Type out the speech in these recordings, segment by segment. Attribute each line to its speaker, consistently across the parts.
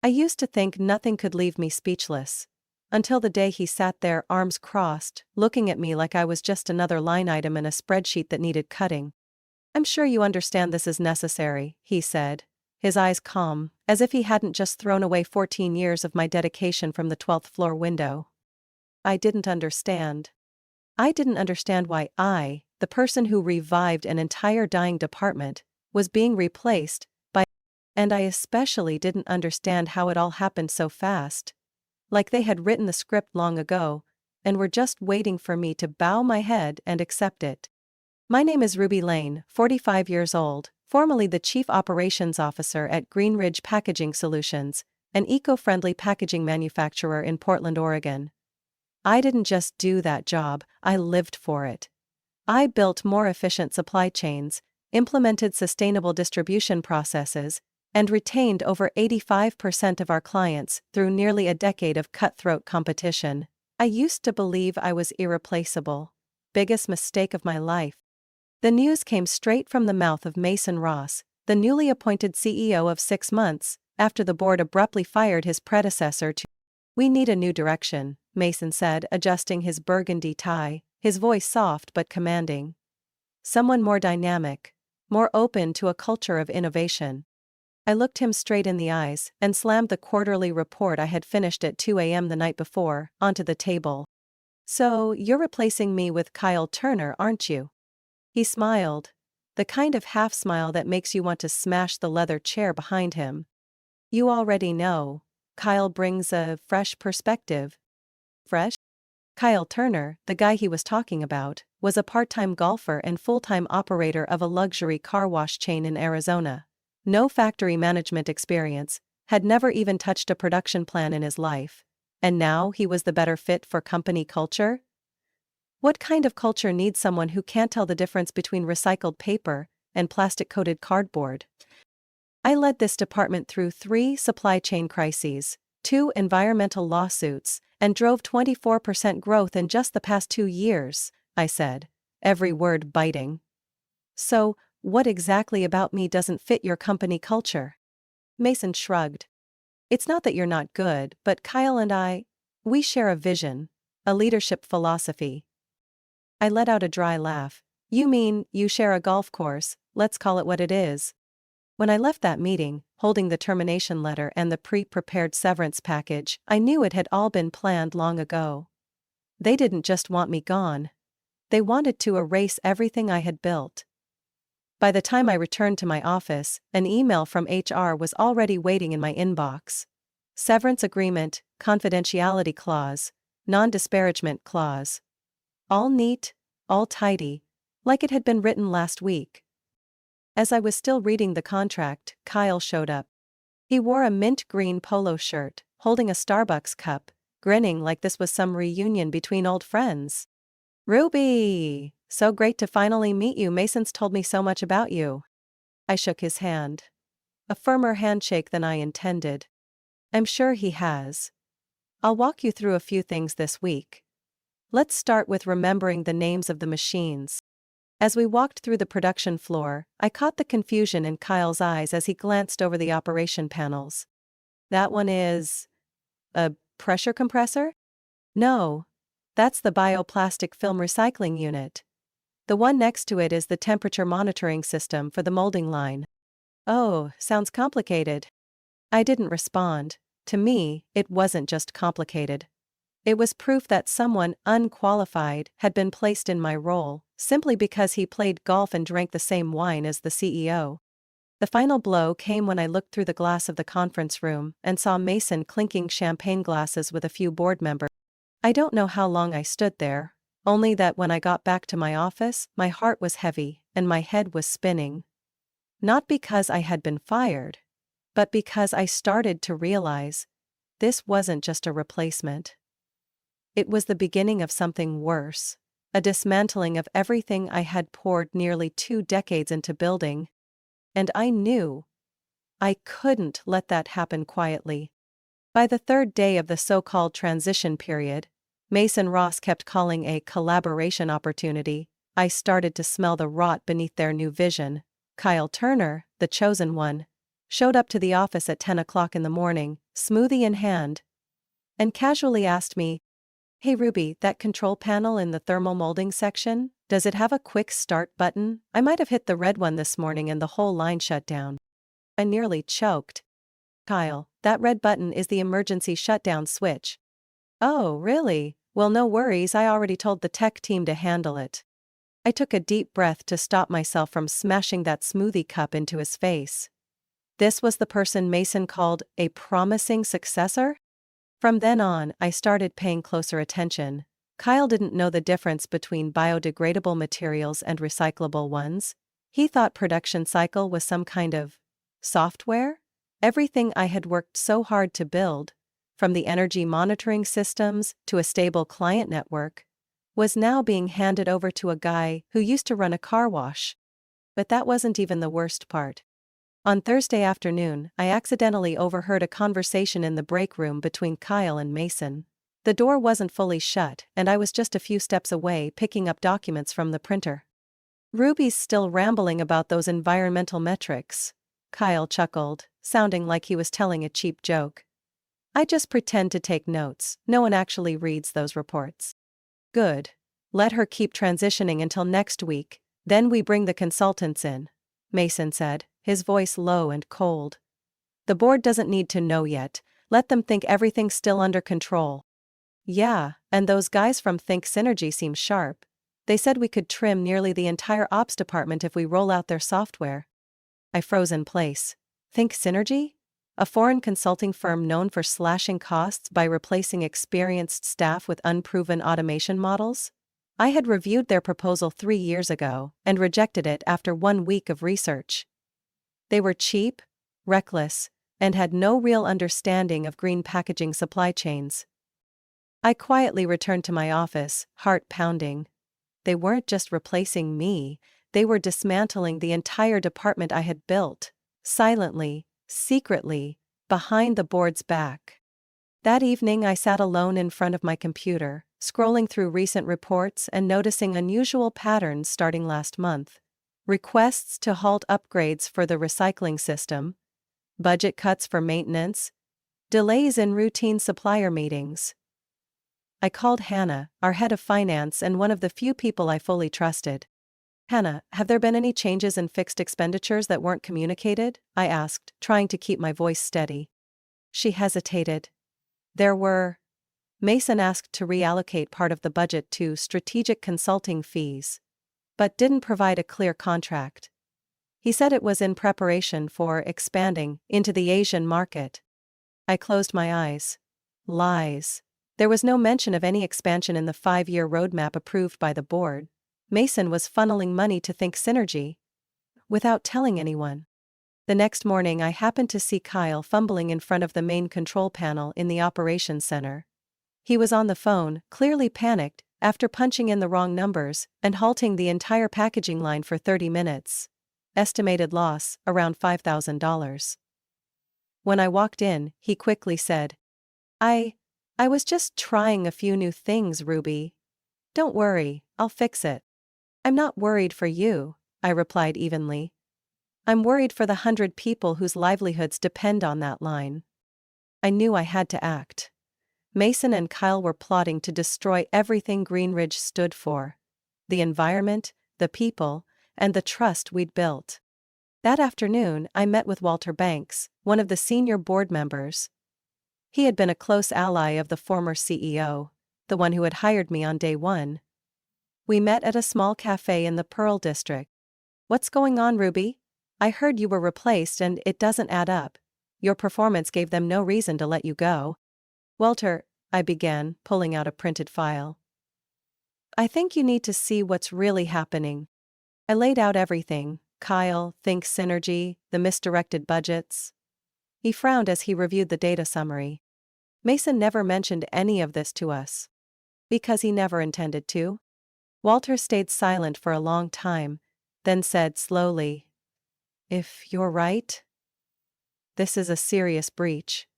Speaker 1: I used to think nothing could leave me speechless. Until the day he sat there, arms crossed, looking at me like I was just another line item in a spreadsheet that needed cutting. "I'm sure you understand this is necessary," he said, his eyes calm, as if he hadn't just thrown away 14 years of my dedication from the 12th floor window. I didn't understand. I didn't understand why I, the person who revived an entire dying department, was being replaced by, and I especially didn't understand how it all happened so fast. Like they had written the script long ago, and were just waiting for me to bow my head and accept it. "My name is Ruby Lane, 45 years old, formerly the Chief Operations Officer at Green Ridge Packaging Solutions, an eco-friendly packaging manufacturer in Portland, Oregon. I didn't just do that job, I lived for it. I built more efficient supply chains, implemented sustainable distribution processes, and retained over 85% of our clients through nearly a decade of cutthroat competition. I used to believe I was irreplaceable. Biggest mistake of my life." The news came straight from the mouth of Mason Ross, the newly appointed CEO of 6 months, after the board abruptly fired his predecessor to. "We need a new direction," Mason said, adjusting his burgundy tie, his voice soft but commanding. "Someone more dynamic, more open to a culture of innovation." I looked him straight in the eyes and slammed the quarterly report I had finished at 2 a.m. the night before onto the table. "So, you're replacing me with Kyle Turner, aren't you?" He smiled, the kind of half-smile that makes you want to smash the leather chair behind him. "You already know. Kyle brings a fresh perspective." Fresh? Kyle Turner, the guy he was talking about, was a part-time golfer and full-time operator of a luxury car wash chain in Arizona. No factory management experience, had never even touched a production plan in his life. And now he was the better fit for company culture? What kind of culture needs someone who can't tell the difference between recycled paper and plastic-coated cardboard? I led this department through 3 supply chain crises, 2 environmental lawsuits, and drove 24% growth in just the past 2 years, I said, every word biting. "So, what exactly about me doesn't fit your company culture?" Mason shrugged. "It's not that you're not good, but Kyle and we share a vision, a leadership philosophy." I let out a dry laugh. "You mean, you share a golf course, let's call it what it is." When I left that meeting, holding the termination letter and the pre-prepared severance package, I knew it had all been planned long ago. They didn't just want me gone. They wanted to erase everything I had built. By the time I returned to my office, an email from HR was already waiting in my inbox. Severance agreement, confidentiality clause, non-disparagement clause. All neat, all tidy, like it had been written last week. As I was still reading the contract, Kyle showed up. He wore a mint green polo shirt, holding a Starbucks cup, grinning like this was some reunion between old friends. "Ruby! So great to finally meet you. Mason's told me so much about you." I shook his hand. A firmer handshake than I intended. "I'm sure he has. I'll walk you through a few things this week. Let's start with remembering the names of the machines." As we walked through the production floor, I caught the confusion in Kyle's eyes as he glanced over the operation panels. "That one is a pressure compressor?" "No. That's the bioplastic film recycling unit. The one next to it is the temperature monitoring system for the molding line." "Oh, sounds complicated." I didn't respond. To me, it wasn't just complicated. It was proof that someone unqualified had been placed in my role, simply because he played golf and drank the same wine as the CEO. The final blow came when I looked through the glass of the conference room and saw Mason clinking champagne glasses with a few board members. I don't know how long I stood there, only that when I got back to my office, my heart was heavy and my head was spinning. Not because I had been fired, but because I started to realize this wasn't just a replacement. It was the beginning of something worse, a dismantling of everything I had poured nearly 2 decades into building. And I knew I couldn't let that happen quietly. By the 3rd day of the so-called transition period, Mason Ross kept calling a collaboration opportunity, I started to smell the rot beneath their new vision. Kyle Turner, the chosen one, showed up to the office at 10 o'clock in the morning, smoothie in hand, and casually asked me, "Hey Ruby, that control panel in the thermal molding section, does it have a quick start button? I might have hit the red one this morning and the whole line shut down." I nearly choked. "Kyle, that red button is the emergency shutdown switch." "Oh, really? Well, no worries, I already told the tech team to handle it." I took a deep breath to stop myself from smashing that smoothie cup into his face. This was the person Mason called a promising successor? From then on, I started paying closer attention. Kyle didn't know the difference between biodegradable materials and recyclable ones. He thought production cycle was some kind of software. Everything I had worked so hard to build, from the energy monitoring systems to a stable client network, was now being handed over to a guy who used to run a car wash. But that wasn't even the worst part. On Thursday afternoon, I accidentally overheard a conversation in the break room between Kyle and Mason. The door wasn't fully shut, and I was just a few steps away picking up documents from the printer. "Ruby's still rambling about those environmental metrics," Kyle chuckled, sounding like he was telling a cheap joke. "I just pretend to take notes, no one actually reads those reports." "Good. Let her keep transitioning until next week, then we bring the consultants in," Mason said, his voice low and cold. "The board doesn't need to know yet, let them think everything's still under control." "Yeah, and those guys from Think Synergy seem sharp. They said we could trim nearly the entire ops department if we roll out their software." I froze in place. Think Synergy? A foreign consulting firm known for slashing costs by replacing experienced staff with unproven automation models? I had reviewed their proposal 3 years ago and rejected it after 1 week of research. They were cheap, reckless, and had no real understanding of green packaging supply chains. I quietly returned to my office, heart pounding. They weren't just replacing me, they were dismantling the entire department I had built, silently, secretly, behind the board's back. That evening I sat alone in front of my computer, scrolling through recent reports and noticing unusual patterns starting last month. Requests to halt upgrades for the recycling system, budget cuts for maintenance, delays in routine supplier meetings. I called Hannah, our head of finance and one of the few people I fully trusted. "Hannah, have there been any changes in fixed expenditures that weren't communicated?" I asked, trying to keep my voice steady. She hesitated. "There were." Mason asked to reallocate part of the budget to strategic consulting fees, but didn't provide a clear contract. He said it was in preparation for expanding into the Asian market. I closed my eyes. Lies. There was no mention of any expansion in the 5-year roadmap approved by the board. Mason was funneling money to Think Synergy without telling anyone. The next morning I happened to see Kyle fumbling in front of the main control panel in the operations center. He was on the phone, clearly panicked, after punching in the wrong numbers and halting the entire packaging line for 30 minutes. Estimated loss, around $5,000. When I walked in, he quickly said, I was just trying a few new things, Ruby. Don't worry, I'll fix it." "I'm not worried for you," I replied evenly. "I'm worried for the 100 people whose livelihoods depend on that line." I knew I had to act. Mason and Kyle were plotting to destroy everything Greenridge stood for: the environment, the people, and the trust we'd built. That afternoon, I met with Walter Banks, one of the senior board members. He had been a close ally of the former CEO, the one who had hired me on day 1. We met at a small cafe in the Pearl District. "What's going on, Ruby? I heard you were replaced and it doesn't add up. Your performance gave them no reason to let you go." "Walter," I began, pulling out a printed file. "I think you need to see what's really happening." I laid out everything: Kyle, Think Synergy, the misdirected budgets. He frowned as he reviewed the data summary. "Mason never mentioned any of this to us." "Because he never intended to?" Walter stayed silent for a long time, then said slowly, "If you're right, this is a serious breach.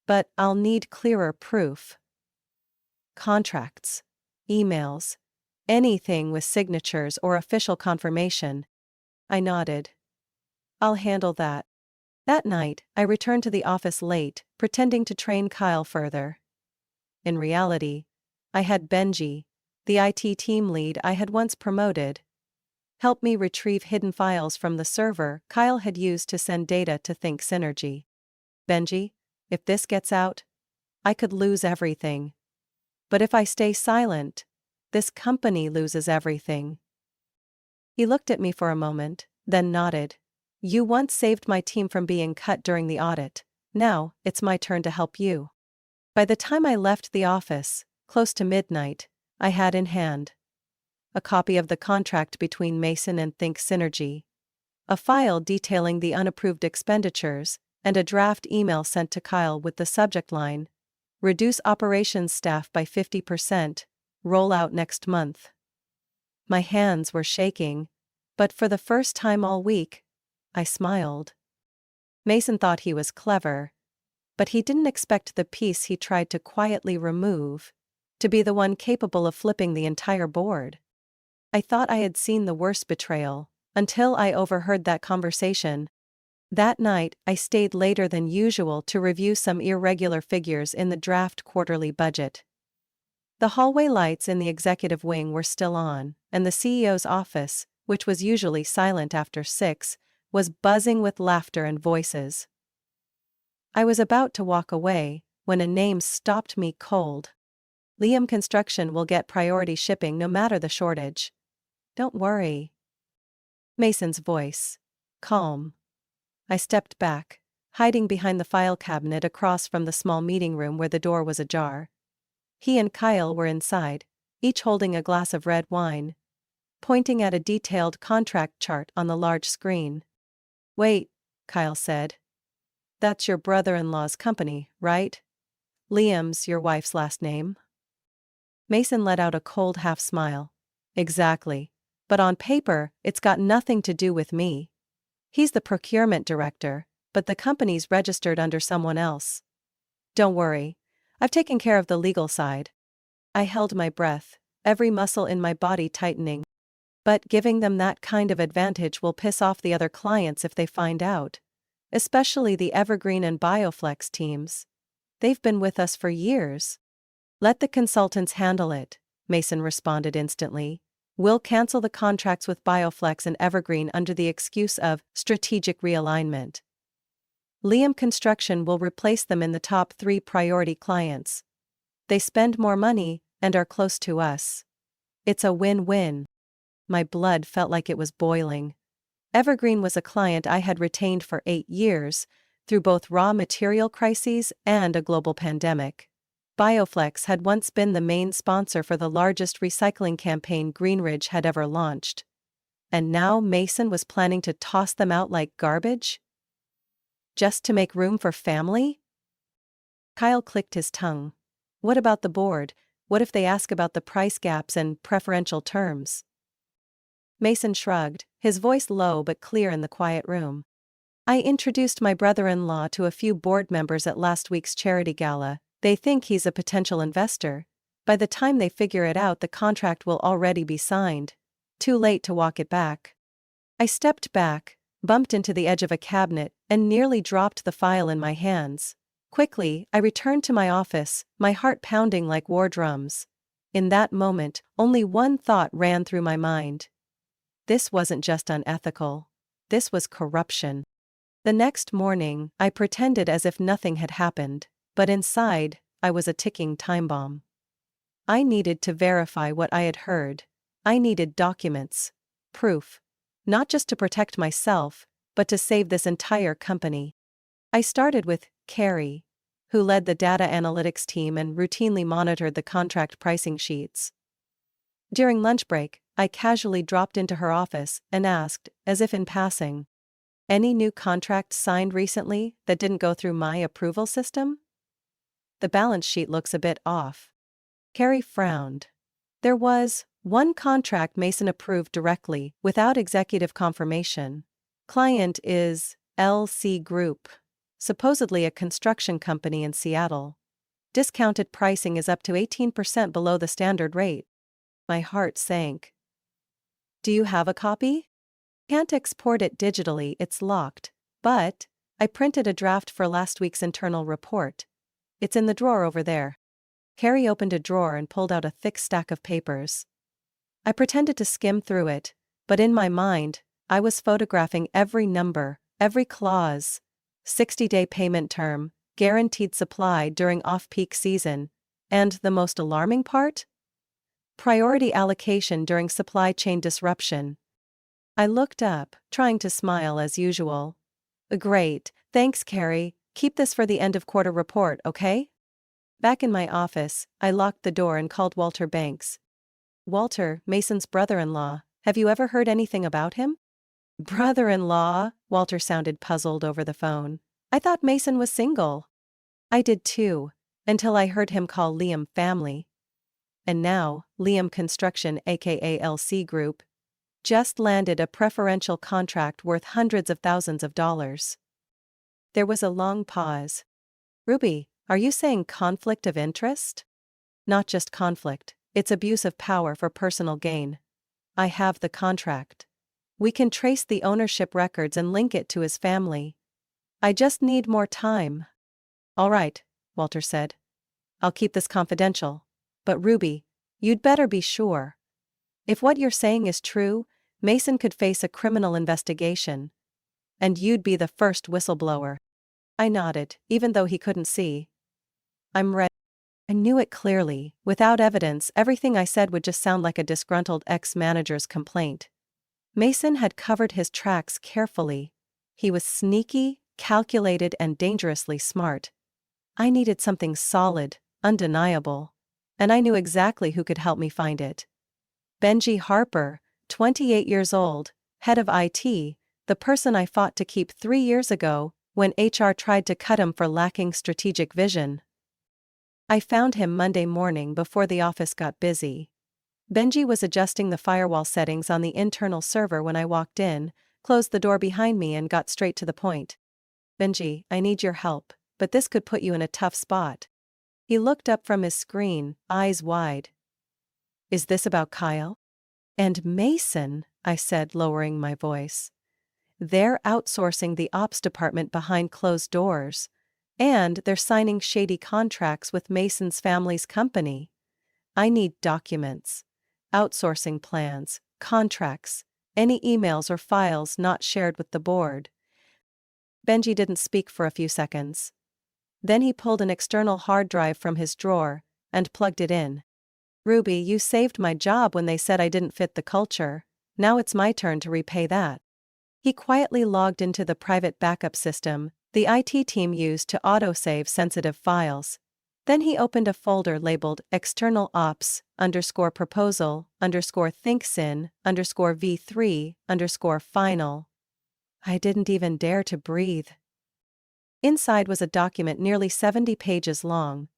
Speaker 1: But I'll need clearer proof. Contracts, emails, anything with signatures or official confirmation." I nodded. "I'll handle that." That night, I returned to the office late, pretending to train Kyle further. In reality, I had Benji, the IT team lead I had once promoted, help me retrieve hidden files from the server Kyle had used to send data to Think Synergy. Benji, if this gets out, I could lose everything. But if I stay silent, this company loses everything. He looked at me for a moment, then nodded. You once saved my team from being cut during the audit. Now, it's my turn to help you. By the time I left the office, close to midnight, I had in hand a copy of the contract between Mason and Think Synergy, a file detailing the unapproved expenditures, and a draft email sent to Kyle with the subject line, "Reduce operations staff by 50%, roll out next month." My hands were shaking, but for the first time all week, I smiled. Mason thought he was clever, but he didn't expect the piece he tried to quietly remove to be the one capable of flipping the entire board. I thought I had seen the worst betrayal, until I overheard that conversation. That night, I stayed later than usual to review some irregular figures in the draft quarterly budget. The hallway lights in the executive wing were still on, and the CEO's office, which was usually silent after 6, was buzzing with laughter and voices. I was about to walk away, when a name stopped me cold. Liam Construction will get priority shipping no matter the shortage. Don't worry. Mason's voice. Calm. I stepped back, hiding behind the file cabinet across from the small meeting room where the door was ajar. He and Kyle were inside, each holding a glass of red wine, pointing at a detailed contract chart on the large screen. Wait, Kyle said. That's your brother-in-law's company, right? Liam's your wife's last name? Mason let out a cold half-smile. Exactly. But on paper, it's got nothing to do with me. He's the procurement director, but the company's registered under someone else. Don't worry. I've taken care of the legal side. I held my breath, every muscle in my body tightening. But giving them that kind of advantage will piss off the other clients if they find out. Especially the Evergreen and Bioflex teams. They've been with us for years. Let the consultants handle it, Mason responded instantly. We'll cancel the contracts with Bioflex and Evergreen under the excuse of strategic realignment. Liam Construction will replace them in the top 3 priority clients. They spend more money and are close to us. It's a win-win. My blood felt like it was boiling. Evergreen was a client I had retained for 8 years, through both raw material crises and a global pandemic. Bioflex had once been the main sponsor for the largest recycling campaign Greenridge had ever launched. And now Mason was planning to toss them out like garbage? Just to make room for family? Kyle clicked his tongue. What about the board? What if they ask about the price gaps and preferential terms? Mason shrugged, his voice low but clear in the quiet room. I introduced my brother-in-law to a few board members at last week's charity gala. They think he's a potential investor. By the time they figure it out, the contract will already be signed. Too late to walk it back. I stepped back, bumped into the edge of a cabinet, and nearly dropped the file in my hands. Quickly, I returned to my office, my heart pounding like war drums. In that moment, only one thought ran through my mind. This wasn't just unethical. This was corruption. The next morning, I pretended as if nothing had happened. But inside, I was a ticking time bomb. I needed to verify what I had heard. I needed documents. Proof. Not just to protect myself, but to save this entire company. I started with Carrie, who led the data analytics team and routinely monitored the contract pricing sheets. During lunch break, I casually dropped into her office and asked, as if in passing, "Any new contracts signed recently that didn't go through my approval system? The balance sheet looks a bit off." Carrie frowned. There was one contract Mason approved directly, without executive confirmation. Client is LC Group, supposedly a construction company in Seattle. Discounted pricing is up to 18% below the standard rate. My heart sank. Do you have a copy? Can't export it digitally, it's locked. But I printed a draft for last week's internal report. It's in the drawer over there. Carrie opened a drawer and pulled out a thick stack of papers. I pretended to skim through it, but in my mind, I was photographing every number, every clause. 60-day payment term, guaranteed supply during off-peak season, and the most alarming part? Priority allocation during supply chain disruption. I looked up, trying to smile as usual. Great, thanks Carrie, keep this for the end of quarter report, okay? Back in my office, I locked the door and called Walter Banks. Walter, Mason's brother-in-law, have you ever heard anything about him? Brother-in-law? Walter sounded puzzled over the phone. I thought Mason was single. I did too, until I heard him call Liam family. And now, Liam Construction aka LC Group just landed a preferential contract worth hundreds of thousands of dollars. There was a long pause. Ruby, are you saying conflict of interest? Not just conflict, it's abuse of power for personal gain. I have the contract. We can trace the ownership records and link it to his family. I just need more time. All right, Walter said. I'll keep this confidential. But Ruby, you'd better be sure. If what you're saying is true, Mason could face a criminal investigation. And you'd be the first whistleblower. I nodded, even though he couldn't see. I'm ready. I knew it clearly. Without evidence, everything I said would just sound like a disgruntled ex-manager's complaint. Mason had covered his tracks carefully. He was sneaky, calculated, and dangerously smart. I needed something solid, undeniable. And I knew exactly who could help me find it. Benji Harper, 28 years old, head of IT, the person I fought to keep 3 years ago, when HR tried to cut him for lacking strategic vision. I found him Monday morning before the office got busy. Benji was adjusting the firewall settings on the internal server when I walked in, closed the door behind me and got straight to the point. Benji, I need your help, but this could put you in a tough spot. He looked up from his screen, eyes wide. Is this about Kyle? And Mason, I said, lowering my voice. They're outsourcing the ops department behind closed doors. And they're signing shady contracts with Mason's family's company. I need documents, outsourcing plans, contracts, any emails or files not shared with the board. Benji didn't speak for a few seconds. Then he pulled an external hard drive from his drawer and plugged it in. Ruby, you saved my job when they said I didn't fit the culture. Now it's my turn to repay that. He quietly logged into the private backup system the IT team used to autosave sensitive files. Then he opened a folder labeled external ops _proposal _thinksyn _v3 _final. I didn't even dare to breathe. Inside was a document nearly 70 pages long.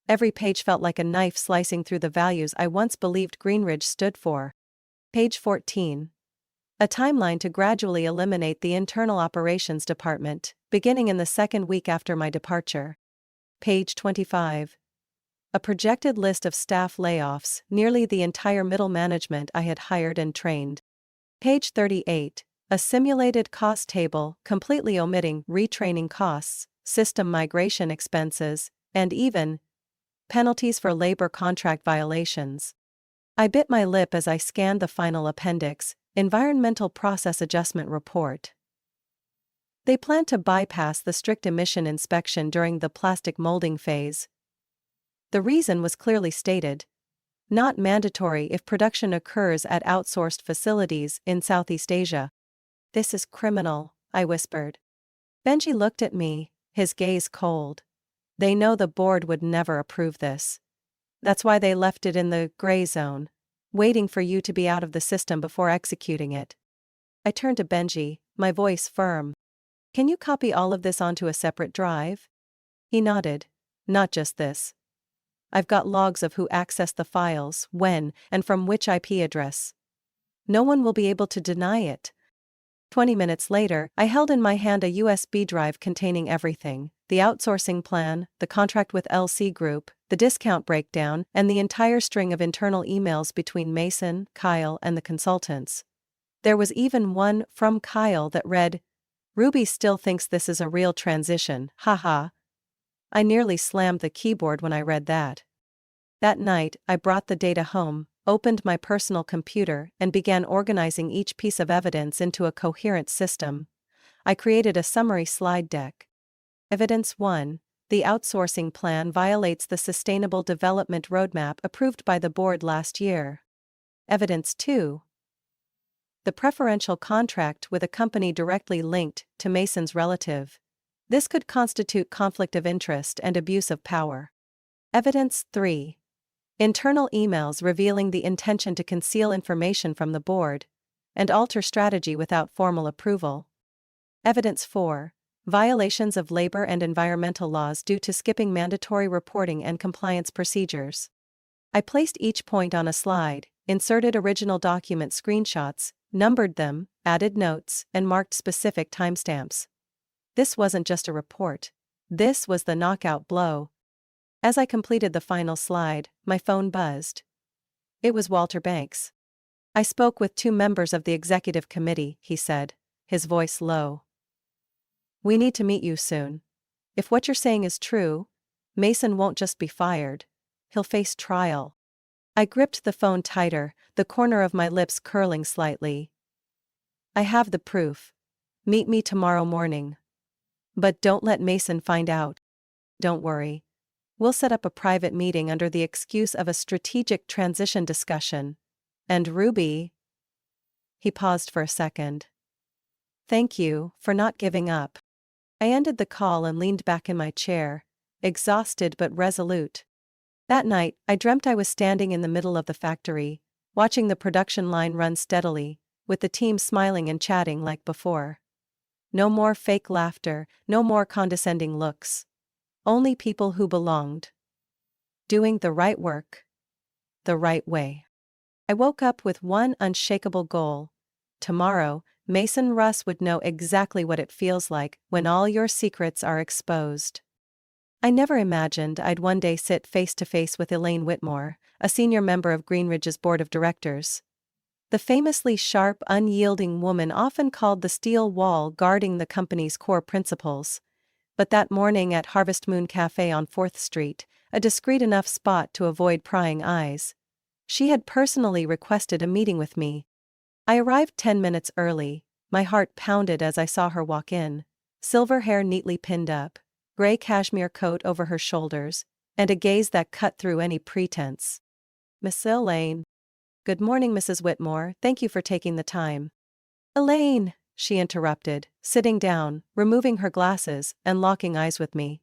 Speaker 1: Every page felt like a knife slicing through the values I once believed Greenridge stood for. Page 14. A timeline to gradually eliminate the internal operations department, beginning in the second week after my departure. Page 25. A projected list of staff layoffs, nearly the entire middle management I had hired and trained. Page 38. A simulated cost table, completely omitting retraining costs, system migration expenses, and even penalties for labor contract violations. I bit my lip as I scanned the final appendix, Environmental Process Adjustment Report. They plan to bypass the strict emission inspection during the plastic molding phase. The reason was clearly stated. Not mandatory if production occurs at outsourced facilities in Southeast Asia. This is criminal, I whispered. Benji looked at me, his gaze cold. They know the board would never approve this. That's why they left it in the gray zone, waiting for you to be out of the system before executing it. I turned to Benji, my voice firm. Can you copy all of this onto a separate drive? He nodded. Not just this. I've got logs of who accessed the files, when, and from which IP address. No one will be able to deny it. 20 minutes later, I held in my hand a USB drive containing everything: the outsourcing plan, the contract with LC Group, the discount breakdown, and the entire string of internal emails between Mason, Kyle, and the consultants. There was even one from Kyle that read, Ruby still thinks this is a real transition, haha. I nearly slammed the keyboard when I read that. That night, I brought the data home, opened my personal computer, and began organizing each piece of evidence into a coherent system. I created a summary slide deck. Evidence 1. The outsourcing plan violates the Sustainable Development Roadmap approved by the board last year. Evidence 2. The preferential contract with a company directly linked to Mason's relative. This could constitute conflict of interest and abuse of power. Evidence 3. Internal emails revealing the intention to conceal information from the board and alter strategy without formal approval. Evidence 4. Violations of labor and environmental laws due to skipping mandatory reporting and compliance procedures. I placed each point on a slide, inserted original document screenshots, numbered them, added notes, and marked specific timestamps. This wasn't just a report. This was the knockout blow. As I completed the final slide, my phone buzzed. It was Walter Banks. I spoke with 2 members of the executive committee, he said, his voice low. We need to meet you soon. If what you're saying is true, Mason won't just be fired. He'll face trial. I gripped the phone tighter, the corner of my lips curling slightly. I have the proof. Meet me tomorrow morning. But don't let Mason find out. Don't worry. We'll set up a private meeting under the excuse of a strategic transition discussion. And Ruby. He paused for a second. Thank you for not giving up. I ended the call and leaned back in my chair, exhausted but resolute. That night, I dreamt I was standing in the middle of the factory, watching the production line run steadily, with the team smiling and chatting like before. No more fake laughter, no more condescending looks. Only people who belonged. Doing the right work. The right way. I woke up with one unshakable goal. Tomorrow, Mason Russ would know exactly what it feels like when all your secrets are exposed. I never imagined I'd one day sit face to face with Elaine Whitmore, a senior member of Greenridge's board of directors. The famously sharp, unyielding woman often called the steel wall guarding the company's core principles. But that morning at Harvest Moon Cafe on 4th Street, a discreet enough spot to avoid prying eyes, she had personally requested a meeting with me. I arrived 10 minutes early, my heart pounded as I saw her walk in, silver hair neatly pinned up, gray cashmere coat over her shoulders, and a gaze that cut through any pretense. Miss Elaine. Good morning, Mrs. Whitmore, thank you for taking the time. Elaine, she interrupted, sitting down, removing her glasses, and locking eyes with me.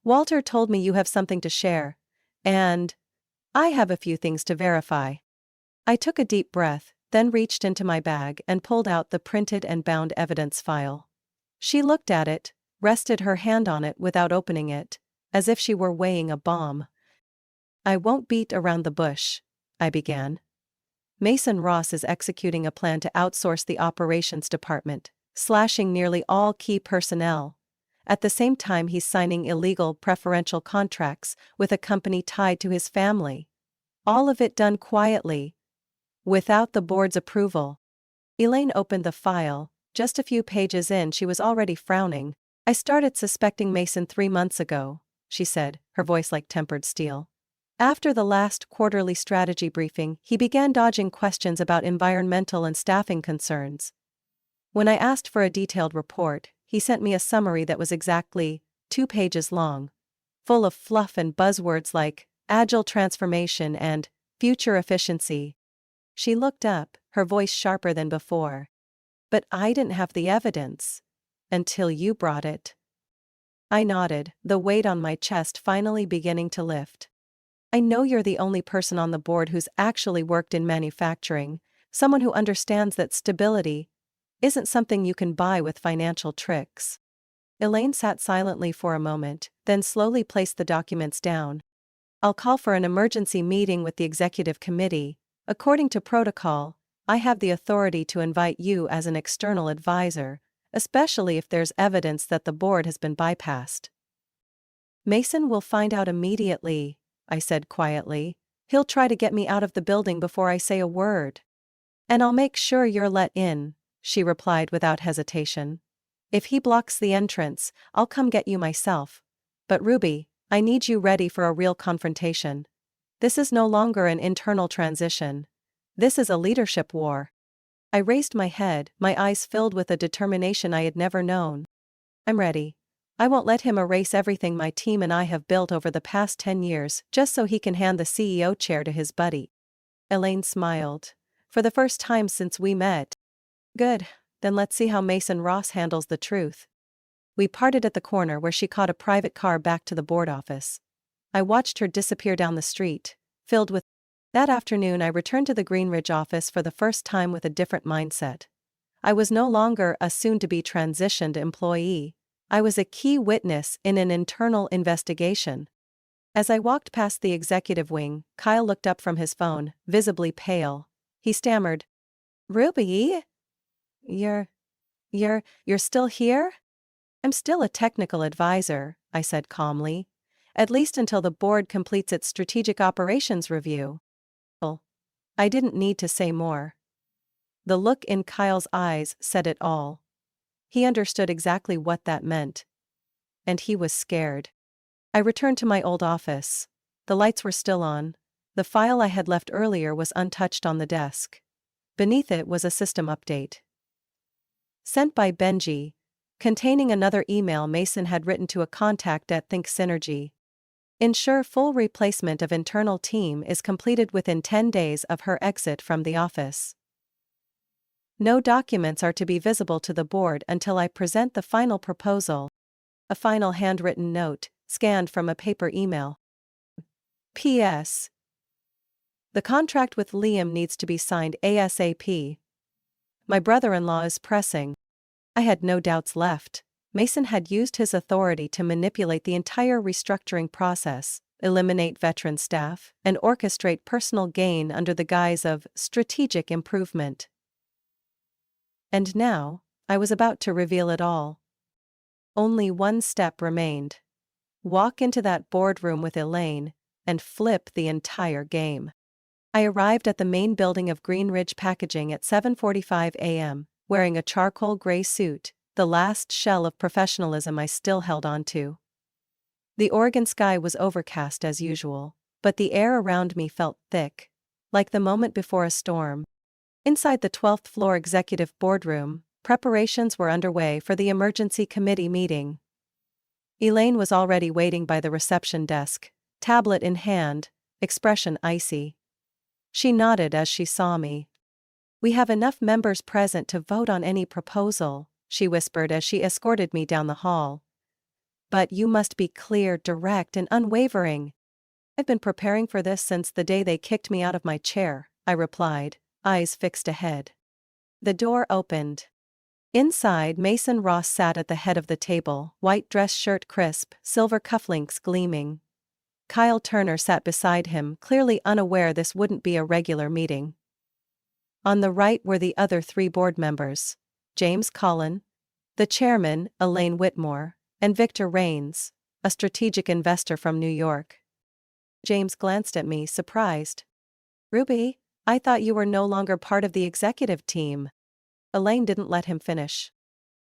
Speaker 1: Walter told me you have something to share, and I have a few things to verify. I took a deep breath, then reached into my bag and pulled out the printed and bound evidence file. She looked at it, rested her hand on it without opening it, as if she were weighing a bomb. I won't beat around the bush, I began. Mason Ross is executing a plan to outsource the operations department, slashing nearly all key personnel. At the same time he's signing illegal preferential contracts with a company tied to his family. All of it done quietly, without the board's approval. Elaine opened the file. Just a few pages in she was already frowning. I started suspecting Mason 3 months ago, she said, her voice like tempered steel. After the last quarterly strategy briefing, he began dodging questions about environmental and staffing concerns. When I asked for a detailed report, he sent me a summary that was exactly 2 pages long, full of fluff and buzzwords like agile transformation and future efficiency. She looked up, her voice sharper than before. But I didn't have the evidence. Until you brought it. I nodded, the weight on my chest finally beginning to lift. I know you're the only person on the board who's actually worked in manufacturing, someone who understands that stability isn't something you can buy with financial tricks. Elaine sat silently for a moment, then slowly placed the documents down. I'll call for an emergency meeting with the executive committee. According to protocol, I have the authority to invite you as an external advisor, especially if there's evidence that the board has been bypassed. Mason will find out immediately, I said quietly. He'll try to get me out of the building before I say a word. And I'll make sure you're let in, she replied without hesitation. If he blocks the entrance, I'll come get you myself. But Ruby, I need you ready for a real confrontation. This is no longer an internal transition. This is a leadership war. I raised my head, my eyes filled with a determination I had never known. I'm ready. I won't let him erase everything my team and I have built over the past 10 years just so he can hand the CEO chair to his buddy. Elaine smiled. For the first time since we met. Good, then let's see how Mason Ross handles the truth. We parted at the corner where she caught a private car back to the board office. I watched her disappear down the street, filled with. That afternoon I returned to the Greenridge office for the first time with a different mindset. I was no longer a soon-to-be transitioned employee. I was a key witness in an internal investigation. As I walked past the executive wing, Kyle looked up from his phone, visibly pale. He stammered, "Ruby? You're still here?" "I'm still a technical advisor," I said calmly. "At least until the board completes its strategic operations review." Well, I didn't need to say more. The look in Kyle's eyes said it all. He understood exactly what that meant. And he was scared. I returned to my old office. The lights were still on. The file I had left earlier was untouched on the desk. Beneath it was a system update. Sent by Benji, containing another email Mason had written to a contact at Think Synergy. Ensure full replacement of internal team is completed within 10 days of her exit from the office. No documents are to be visible to the board until I present the final proposal. A final handwritten note, scanned from a paper email. P.S. The contract with Liam needs to be signed ASAP. My brother-in-law is pressing. I had no doubts left. Mason had used his authority to manipulate the entire restructuring process, eliminate veteran staff, and orchestrate personal gain under the guise of strategic improvement. And now, I was about to reveal it all. Only one step remained. Walk into that boardroom with Elaine, and flip the entire game. I arrived at the main building of Greenridge Packaging at 7:45 a.m., wearing a charcoal gray suit, the last shell of professionalism I still held on to. The Oregon sky was overcast as usual, but the air around me felt thick, like the moment before a storm. Inside the 12th floor executive boardroom, preparations were underway for the emergency committee meeting. Elaine was already waiting by the reception desk, tablet in hand, expression icy. She nodded as she saw me. "We have enough members present to vote on any proposal," she whispered as she escorted me down the hall. "But you must be clear, direct, and unwavering." "I've been preparing for this since the day they kicked me out of my chair," I replied, eyes fixed ahead. The door opened. Inside, Mason Ross sat at the head of the table, white dress shirt crisp, silver cufflinks gleaming. Kyle Turner sat beside him, clearly unaware this wouldn't be a regular meeting. On the right were the other 3 board members: James Collin, the chairman, Elaine Whitmore, and Victor Raines, a strategic investor from New York. James glanced at me, surprised. "Ruby, I thought you were no longer part of the executive team." Elaine didn't let him finish.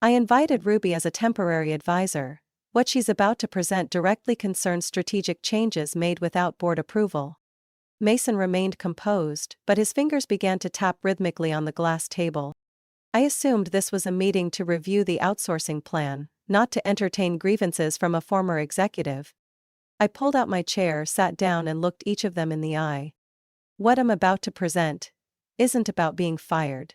Speaker 1: "I invited Ruby as a temporary advisor. What she's about to present directly concerns strategic changes made without board approval." Mason remained composed, but his fingers began to tap rhythmically on the glass table. I assumed this was a meeting to review the outsourcing plan, not to entertain grievances from a former executive. I pulled out my chair, sat down, and looked each of them in the eye. What I'm about to present isn't about being fired.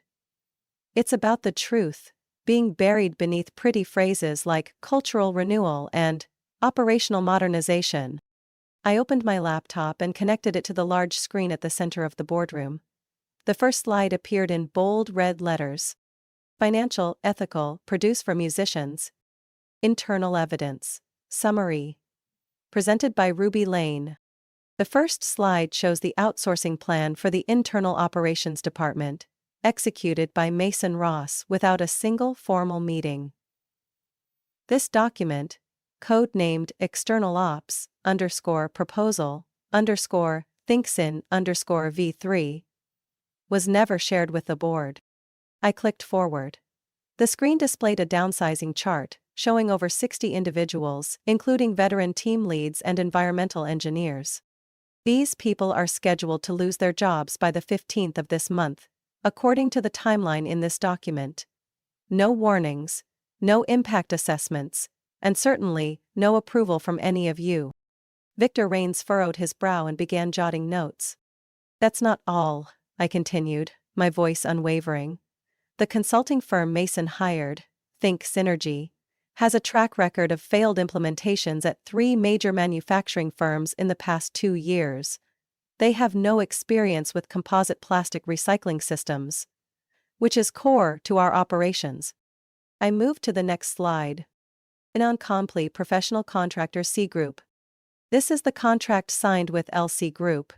Speaker 1: It's about the truth, being buried beneath pretty phrases like cultural renewal and operational modernization. I opened my laptop and connected it to the large screen at the center of the boardroom. The first slide appeared in bold red letters. Financial, ethical, produce for musicians. Internal evidence. Summary. Presented by Ruby Lane. The first slide shows the outsourcing plan for the Internal Operations Department, executed by Mason Ross without a single formal meeting. This document, code-named External Ops _proposal _ThinkSyn _V3, was never shared with the board. I clicked forward. The screen displayed a downsizing chart, showing over 60 individuals, including veteran team leads and environmental engineers. These people are scheduled to lose their jobs by the 15th of this month, according to the timeline in this document. No warnings, no impact assessments, and certainly no approval from any of you. Victor Rains furrowed his brow and began jotting notes. That's not all, I continued, my voice unwavering. The consulting firm Mason hired, Think Synergy, has a track record of failed implementations at 3 major manufacturing firms in the past 2 years. They have no experience with composite plastic recycling systems, which is core to our operations. I moved to the next slide. Inoncompli Professional Contractor C Group. This is the contract signed with LC Group,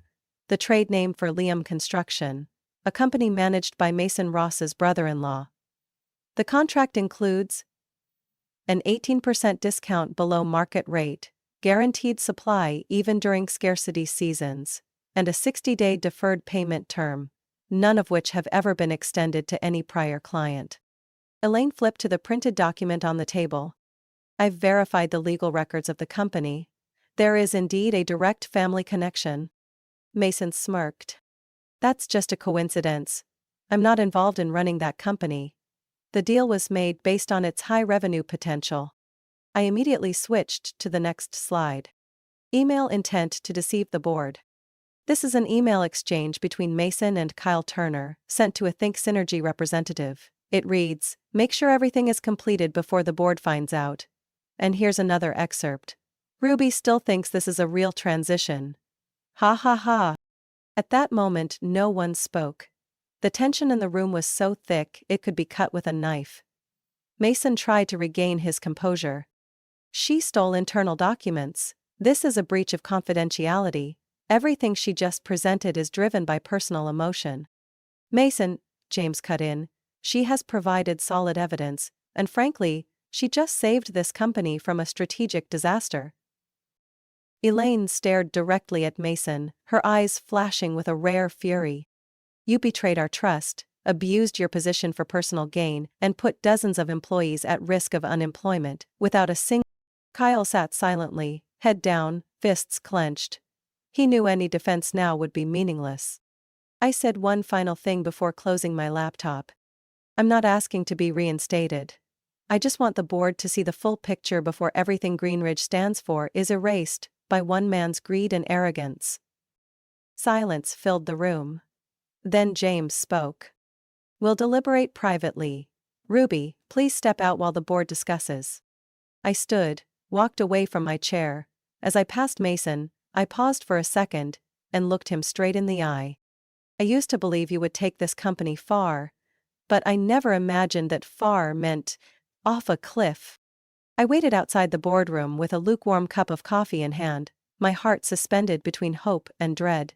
Speaker 1: the trade name for Liam Construction, a company managed by Mason Ross's brother-in-law. The contract includes an 18% discount below market rate, guaranteed supply even during scarcity seasons, and a 60-day deferred payment term, none of which have ever been extended to any prior client. Elaine flipped to the printed document on the table. I've verified the legal records of the company. There is indeed a direct family connection. Mason smirked. That's just a coincidence. I'm not involved in running that company. The deal was made based on its high revenue potential. I immediately switched to the next slide. Email intent to deceive the board. This is an email exchange between Mason and Kyle Turner, sent to a Think Synergy representative. It reads, "Make sure everything is completed before the board finds out." And here's another excerpt. "Ruby still thinks this is a real transition. Ha ha ha." At that moment, no one spoke. The tension in the room was so thick it could be cut with a knife. Mason tried to regain his composure. She stole internal documents. This is a breach of confidentiality. Everything she just presented is driven by personal emotion. Mason, James cut in, she has provided solid evidence, and frankly, she just saved this company from a strategic disaster. Elaine stared directly at Mason, her eyes flashing with a rare fury. You betrayed our trust, abused your position for personal gain, and put dozens of employees at risk of unemployment, without a single. Kyle sat silently, head down, fists clenched. He knew any defense now would be meaningless. I said one final thing before closing my laptop. I'm not asking to be reinstated. I just want the board to see the full picture before everything Greenridge stands for is erased by one man's greed and arrogance. Silence filled the room. Then James spoke. We'll deliberate privately. Ruby, please step out while the board discusses. I stood, walked away from my chair. As I passed Mason, I paused for a second and looked him straight in the eye. I used to believe you would take this company far, but I never imagined that far meant off a cliff. I waited outside the boardroom with a lukewarm cup of coffee in hand, my heart suspended between hope and dread.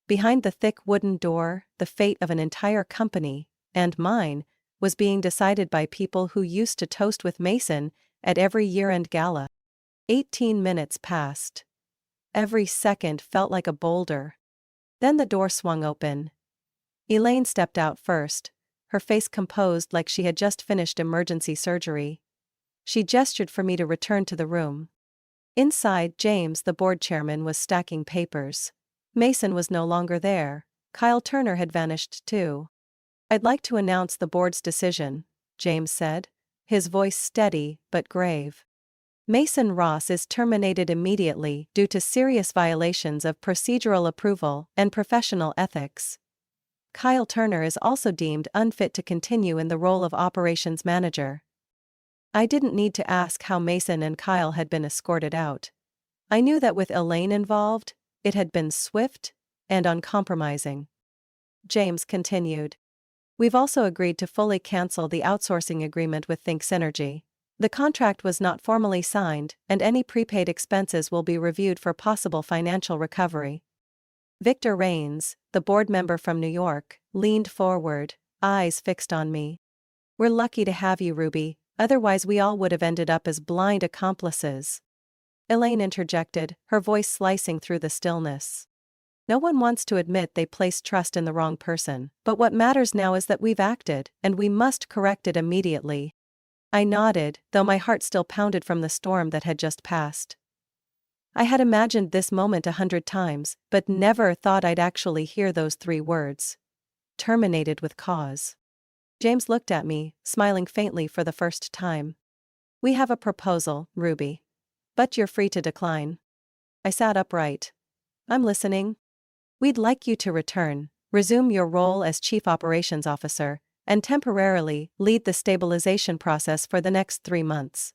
Speaker 1: Behind the thick wooden door, the fate of an entire company, and mine, was being decided by people who used to toast with Mason at every year-end gala. 18 minutes passed. Every second felt like a boulder. Then the door swung open. Elaine stepped out first, her face composed like she had just finished emergency surgery. She gestured for me to return to the room. Inside, James, the board chairman, was stacking papers. Mason was no longer there. Kyle Turner had vanished too. I'd like to announce the board's decision, James said, his voice steady but grave. Mason Ross is terminated immediately due to serious violations of procedural approval and professional ethics. Kyle Turner is also deemed unfit to continue in the role of operations manager. I didn't need to ask how Mason and Kyle had been escorted out. I knew that with Elaine involved, it had been swift and uncompromising. James continued. We've also agreed to fully cancel the outsourcing agreement with Think Synergy. The contract was not formally signed, and any prepaid expenses will be reviewed for possible financial recovery. Victor Rains, the board member from New York, leaned forward, eyes fixed on me. We're lucky to have you, Ruby, otherwise we all would have ended up as blind accomplices. Elaine interjected, her voice slicing through the stillness. No one wants to admit they placed trust in the wrong person, but what matters now is that we've acted, and we must correct it immediately. I nodded, though my heart still pounded from the storm that had just passed. I had imagined this moment 100 times, but never thought I'd actually hear those 3 words. Terminated with cause. James looked at me, smiling faintly for the first time. We have a proposal, Ruby. But you're free to decline. I sat upright. I'm listening. We'd like you to resume your role as Chief Operations Officer, and temporarily lead the stabilization process for the next 3 months.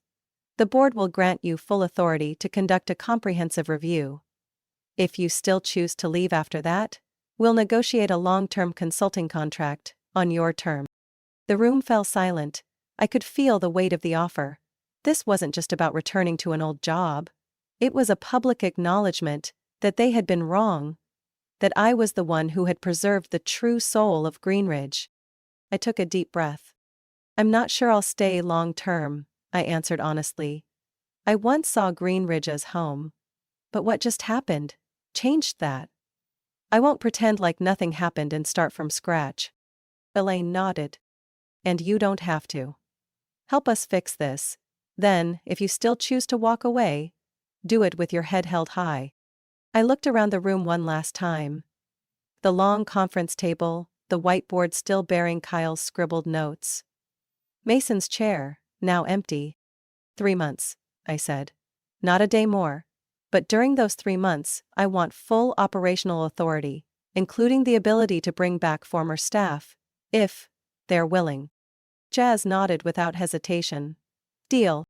Speaker 1: The board will grant you full authority to conduct a comprehensive review. If you still choose to leave after that, we'll negotiate a long-term consulting contract, on your term. The room fell silent. I could feel the weight of the offer. This wasn't just about returning to an old job. It was a public acknowledgement that they had been wrong, that I was the one who had preserved the true soul of Greenridge. I took a deep breath. I'm not sure I'll stay long-term, I answered honestly. I once saw Greenridge as home. But what just happened changed that. I won't pretend like nothing happened and start from scratch. Elaine nodded. And you don't have to. Help us fix this. Then, if you still choose to walk away, do it with your head held high. I looked around the room one last time. The long conference table, the whiteboard still bearing Kyle's scribbled notes. Mason's chair, now empty. 3 months, I said. Not a day more. But during those 3 months, I want full operational authority, including the ability to bring back former staff, if they're willing. Jazz nodded without hesitation. Deal.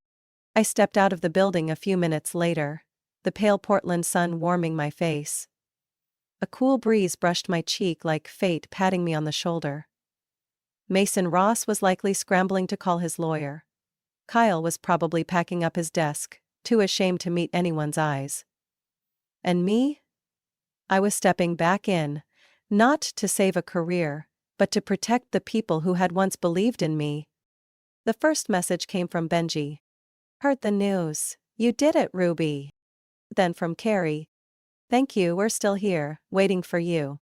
Speaker 1: I stepped out of the building a few minutes later, the pale Portland sun warming my face. A cool breeze brushed my cheek like fate patting me on the shoulder. Mason Ross was likely scrambling to call his lawyer. Kyle was probably packing up his desk, too ashamed to meet anyone's eyes. And me? I was stepping back in, not to save a career, but to protect the people who had once believed in me. The first message came from Benji. Heard the news. You did it, Ruby. Then from Carrie. Thank you, we're still here, waiting for you.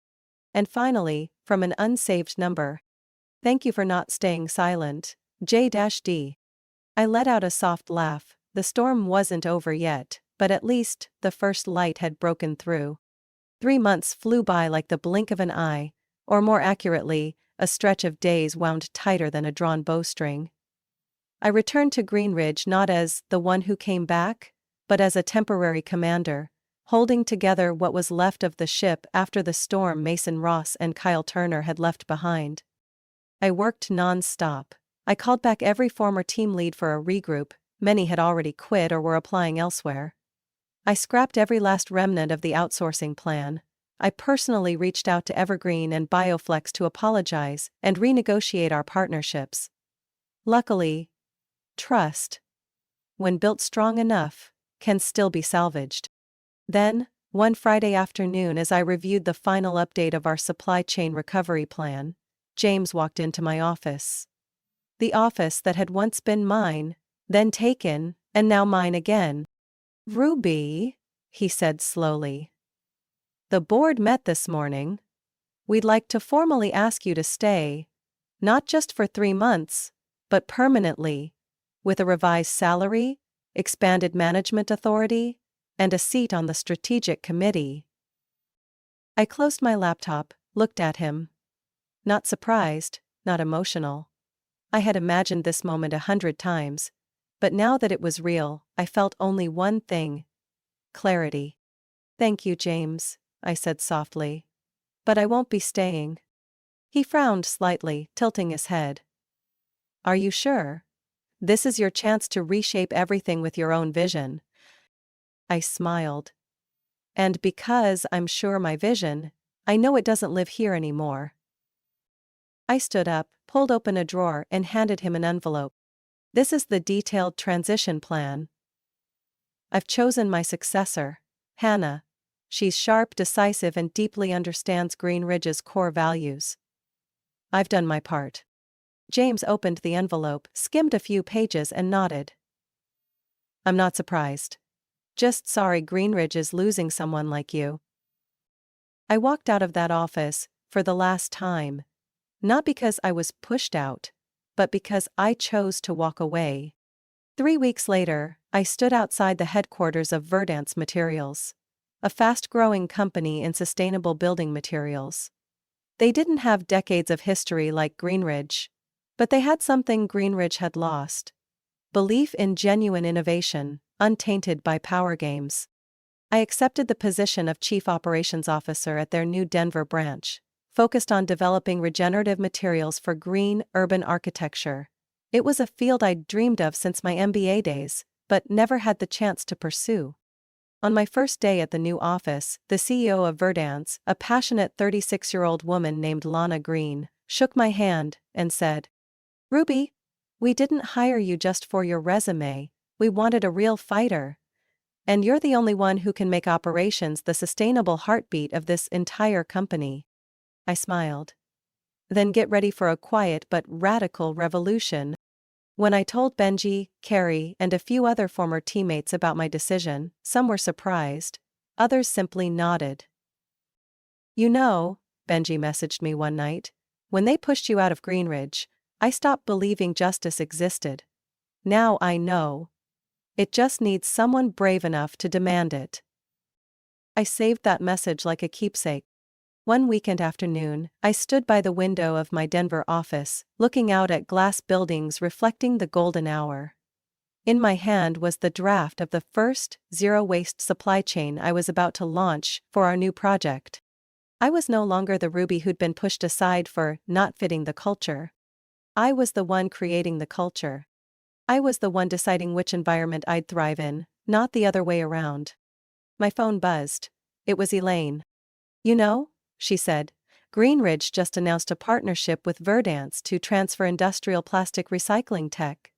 Speaker 1: And finally, from an unsaved number. Thank you for not staying silent, J-D. I let out a soft laugh. The storm wasn't over yet, but at least the first light had broken through. 3 months flew by like the blink of an eye, or more accurately, a stretch of days wound tighter than a drawn bowstring. I returned to Greenridge not as the one who came back, but as a temporary commander, holding together what was left of the ship after the storm Mason Ross and Kyle Turner had left behind. I worked non-stop. I called back every former team lead for a regroup. Many had already quit or were applying elsewhere. I scrapped every last remnant of the outsourcing plan. I personally reached out to Evergreen and Bioflex to apologize and renegotiate our partnerships. Luckily, trust, when built strong enough, can still be salvaged. Then, one Friday afternoon as I reviewed the final update of our supply chain recovery plan, James walked into my office. The office that had once been mine, then taken, and now mine again. Ruby, he said slowly. The board met this morning. We'd like to formally ask you to stay, not just for 3 months, but permanently, with a revised salary, expanded management authority, and a seat on the strategic committee. I closed my laptop, looked at him. Not surprised, not emotional. I had imagined this moment 100 times, but now that it was real, I felt only one thing: clarity. Thank you, James, I said softly. But I won't be staying. He frowned slightly, tilting his head. Are you sure? This is your chance to reshape everything with your own vision. I smiled. And because I'm sure my vision, I know it doesn't live here anymore. I stood up, pulled open a drawer, and handed him an envelope. This is the detailed transition plan. I've chosen my successor, Hannah. She's sharp, decisive, and deeply understands Greenridge's core values. I've done my part. James opened the envelope, skimmed a few pages, and nodded. I'm not surprised. Just sorry Greenridge is losing someone like you. I walked out of that office, for the last time. Not because I was pushed out, but because I chose to walk away. 3 weeks later, I stood outside the headquarters of Verdance Materials, a fast-growing company in sustainable building materials. They didn't have decades of history like Greenridge, but they had something Greenridge had lost: belief in genuine innovation, untainted by power games. I accepted the position of Chief Operations Officer at their new Denver branch, focused on developing regenerative materials for green, urban architecture. It was a field I'd dreamed of since my MBA days, but never had the chance to pursue. On my first day at the new office, the CEO of Verdance, a passionate 36-year-old woman named Lana Green, shook my hand and said, "Ruby, we didn't hire you just for your resume, we wanted a real fighter. And you're the only one who can make operations the sustainable heartbeat of this entire company." I smiled. Then get ready for a quiet but radical revolution. When I told Benji, Carrie, and a few other former teammates about my decision, some were surprised, others simply nodded. "You know," Benji messaged me one night, "when they pushed you out of Greenridge, I stopped believing justice existed. Now I know. It just needs someone brave enough to demand it." I saved that message like a keepsake. One weekend afternoon, I stood by the window of my Denver office, looking out at glass buildings reflecting the golden hour. In my hand was the draft of the first zero-waste supply chain I was about to launch for our new project. I was no longer the Ruby who'd been pushed aside for not fitting the culture. I was the one creating the culture. I was the one deciding which environment I'd thrive in, not the other way around. My phone buzzed. It was Elaine. "You know," she said, "Greenridge just announced a partnership with Verdance to transfer industrial plastic recycling tech.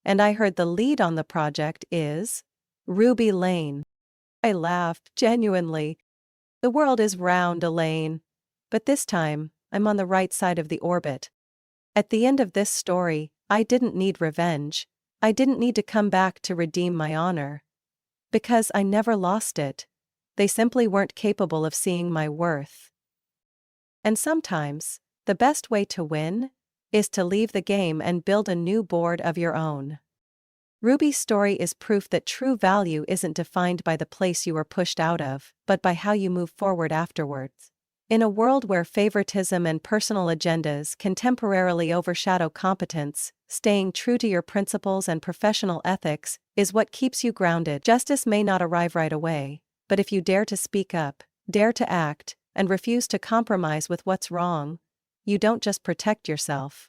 Speaker 1: And I heard the lead on the project is Ruby Lane." I laughed, genuinely. The world is round, Elaine. But this time, I'm on the right side of the orbit. At the end of this story, I didn't need revenge. I didn't need to come back to redeem my honor. Because I never lost it. They simply weren't capable of seeing my worth. And sometimes, the best way to win is to leave the game and build a new board of your own. Ruby's story is proof that true value isn't defined by the place you were pushed out of, but by how you move forward afterwards. In a world where favoritism and personal agendas can temporarily overshadow competence, staying true to your principles and professional ethics is what keeps you grounded. Justice may not arrive right away, but if you dare to speak up, dare to act, and refuse to compromise with what's wrong, you don't just protect yourself.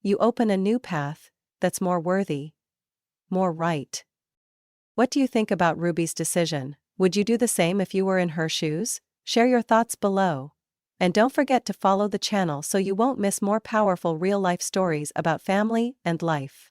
Speaker 1: You open a new path that's more worthy, more right. What do you think about Ruby's decision? Would you do the same if you were in her shoes? Share your thoughts below. And don't forget to follow the channel so you won't miss more powerful real-life stories about family and life.